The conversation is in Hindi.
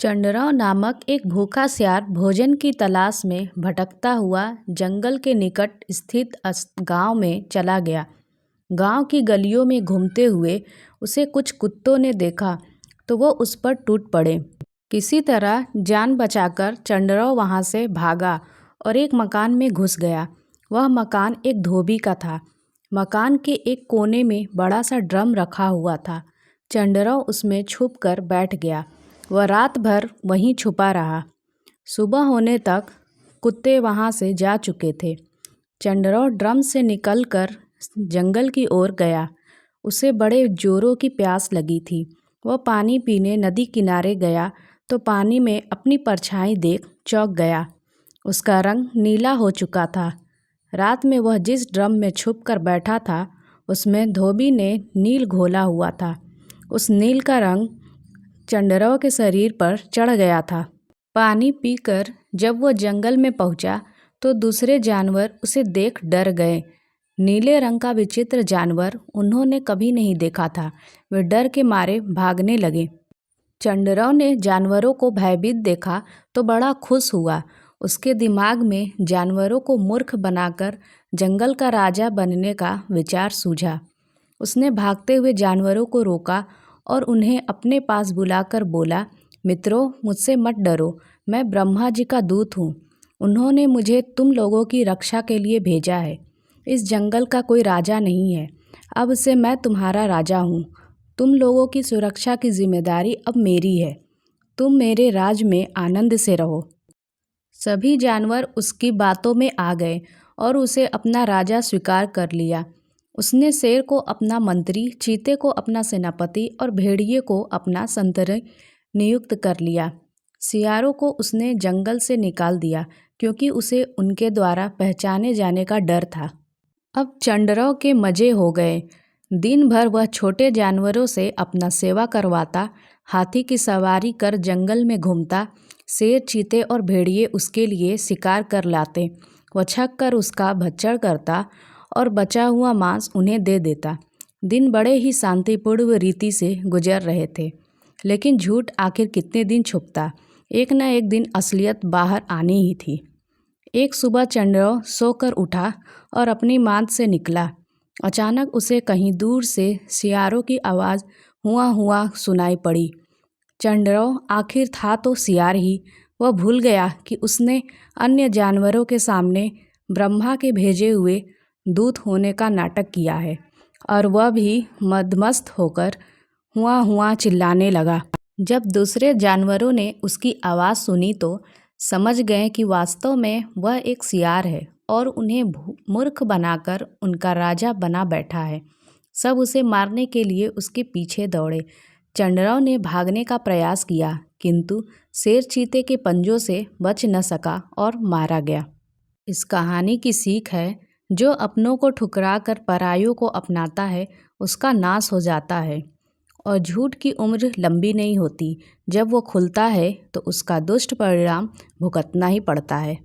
चंडराव नामक एक भूखा सियार भोजन की तलाश में भटकता हुआ जंगल के निकट स्थित गांव में चला गया। गांव की गलियों में घूमते हुए उसे कुछ कुत्तों ने देखा तो वो उस पर टूट पड़े। किसी तरह जान बचाकर चंडराव वहां से भागा और एक मकान में घुस गया। वह मकान एक धोबी का था। मकान के एक कोने में बड़ा सा ड्रम रखा हुआ था। चंडराव उसमें छुप कर बैठ गया। वह रात भर वहीं छुपा रहा। सुबह होने तक कुत्ते वहां से जा चुके थे। चंडराव ड्रम से निकलकर जंगल की ओर गया। उसे बड़े जोरों की प्यास लगी थी। वह पानी पीने नदी किनारे गया तो पानी में अपनी परछाई देख चौंक गया। उसका रंग नीला हो चुका था। रात में वह जिस ड्रम में छुप कर बैठा था उसमें धोबी ने नील घोला हुआ था। उस नील का रंग चंडराव के शरीर पर चढ़ गया था। पानी पीकर जब वह जंगल में पहुंचा तो दूसरे जानवर उसे देख डर गए। नीले रंग का विचित्र जानवर उन्होंने कभी नहीं देखा था। वे डर के मारे भागने लगे। चंडराव ने जानवरों को भयभीत देखा तो बड़ा खुश हुआ। उसके दिमाग में जानवरों को मूर्ख बनाकर जंगल का राजा बनने का विचार सूझा। उसने भागते हुए जानवरों को रोका और उन्हें अपने पास बुलाकर बोला, मित्रों, मुझसे मत डरो, मैं ब्रह्मा जी का दूत हूँ। उन्होंने मुझे तुम लोगों की रक्षा के लिए भेजा है। इस जंगल का कोई राजा नहीं है, अब से मैं तुम्हारा राजा हूँ। तुम लोगों की सुरक्षा की जिम्मेदारी अब मेरी है। तुम मेरे राज में आनंद से रहो। सभी जानवर उसकी बातों में आ गए और उसे अपना राजा स्वीकार कर लिया। उसने शेर को अपना मंत्री, चीते को अपना सेनापति और भेड़िए को अपना संतरी नियुक्त कर लिया। सियारों को उसने जंगल से निकाल दिया क्योंकि उसे उनके द्वारा पहचाने जाने का डर था। अब चंडराव के मजे हो गए। दिन भर वह छोटे जानवरों से अपना सेवा करवाता, हाथी की सवारी कर जंगल में घूमता। शेर, चीते और भेड़िए उसके लिए शिकार कर लाते। वह छक कर उसका भक्षण करता और बचा हुआ मांस उन्हें दे देता। दिन बड़े ही शांतिपूर्ण रीति से गुजर रहे थे। लेकिन झूठ आखिर कितने दिन छुपता। एक न एक दिन असलियत बाहर आनी ही थी। एक सुबह चंडराव सोकर उठा और अपनी मांद से निकला। अचानक उसे कहीं दूर से सियारों की आवाज़ हुआ हुआ सुनाई पड़ी। चंडराव आखिर था तो सियार ही। वह भूल गया कि उसने अन्य जानवरों के सामने ब्रह्मा के भेजे हुए दूत होने का नाटक किया है और वह भी मदमस्त होकर हुआ चिल्लाने लगा। जब दूसरे जानवरों ने उसकी आवाज़ सुनी तो समझ गए कि वास्तव में वह एक सियार है और उन्हें मूर्ख बनाकर उनका राजा बना बैठा है। सब उसे मारने के लिए उसके पीछे दौड़े। चंडराव ने भागने का प्रयास किया किंतु शेर चीते के पंजों से बच न सका और मारा गया। इस कहानी की सीख है, जो अपनों को ठुकरा कर परायों को अपनाता है उसका नाश हो जाता है और झूठ की उम्र लंबी नहीं होती। जब वो खुलता है तो उसका दुष्ट परिणाम भुगतना ही पड़ता है।